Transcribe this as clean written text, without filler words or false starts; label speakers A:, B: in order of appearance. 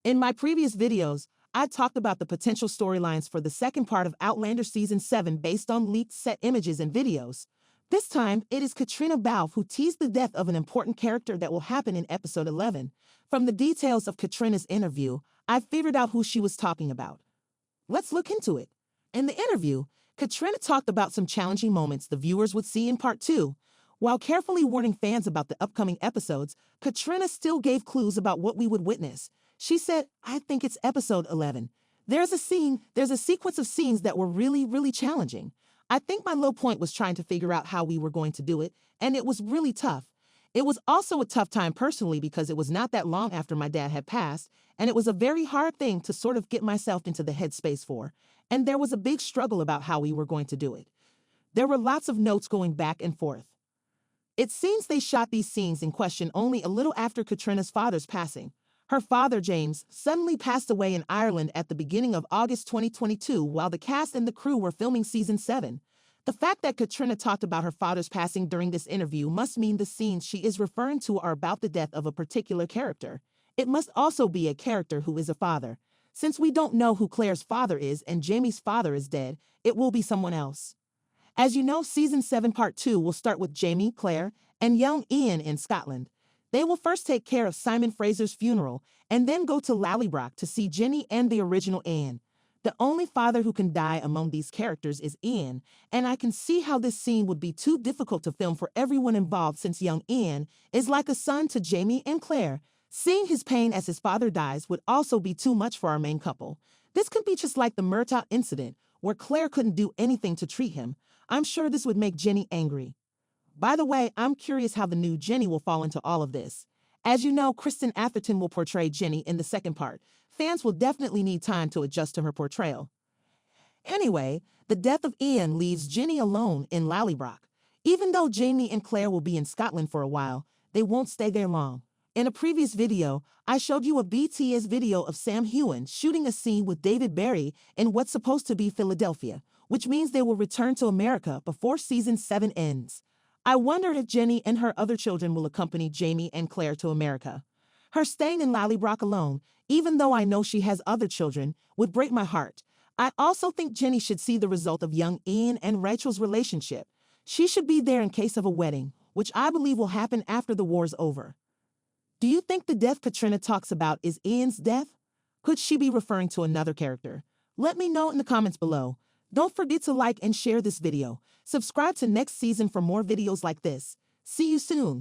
A: In my previous videos, I talked about the potential storylines for the second part of Outlander Season 7 based on leaked set images and videos. This time, it is Caitriona Balfe who teased the death of an important character that will happen in episode 11. From the details of Caitriona's interview, I figured out who she was talking about. Let's look into it. In the interview, Caitriona talked about some challenging moments the viewers would see in part 2. While carefully warning fans about the upcoming episodes, Caitriona still gave clues about what we would witness. She said, "I think it's episode 11. There's a sequence of scenes that were really challenging. I think my low point was trying to figure out how we were going to do it, and it was really tough. It was also a tough time personally because it was not that long after my dad had passed, and it was a very hard thing to sort of get myself into the headspace for, and there was a big struggle about how we were going to do it. There were lots of notes going back and forth." It seems they shot these scenes in question only a little after Caitriona's father's passing. Her father, James, suddenly passed away in Ireland at the beginning of August 2022 while the cast and the crew were filming Season 7. The fact that Caitriona talked about her father's passing during this interview must mean the scenes she is referring to are about the death of a particular character. It must also be a character who is a father. Since we don't know who Claire's father is and Jamie's father is dead, it will be someone else. As you know, Season 7 Part 2 will start with Jamie, Claire, and young Ian in Scotland. They will first take care of Simon Fraser's funeral and then go to Lallybroch to see Jenny and the original Anne. The only father who can die among these characters is Ian, and I can see how this scene would be too difficult to film for everyone involved since young Ian is like a son to Jamie and Claire. Seeing his pain as his father dies would also be too much for our main couple. This could be just like the Murtaugh incident, where Claire couldn't do anything to treat him. I'm sure this would make Jenny angry. By the way, I'm curious how the new Jenny will fall into all of this. As you know, Kristen Atherton will portray Jenny in the second part. Fans will definitely need time to adjust to her portrayal. Anyway, the death of Ian leaves Jenny alone in Lallybroch. Even though Jamie and Claire will be in Scotland for a while, they won't stay there long. In a previous video, I showed you a BTS video of Sam Heughan shooting a scene with David Barry in what's supposed to be Philadelphia, which means they will return to America before Season 7 ends. I wonder if Jenny and her other children will accompany Jamie and Claire to America. Her staying in Lallybroch alone, even though I know she has other children, would break my heart. I also think Jenny should see the result of young Ian and Rachel's relationship. She should be there in case of a wedding, which I believe will happen after the war's over. Do you think the death Caitriona talks about is Ian's death? Could she be referring to another character? Let me know in the comments below. Don't forget to like and share this video. Subscribe to next season for more videos like this. See you soon.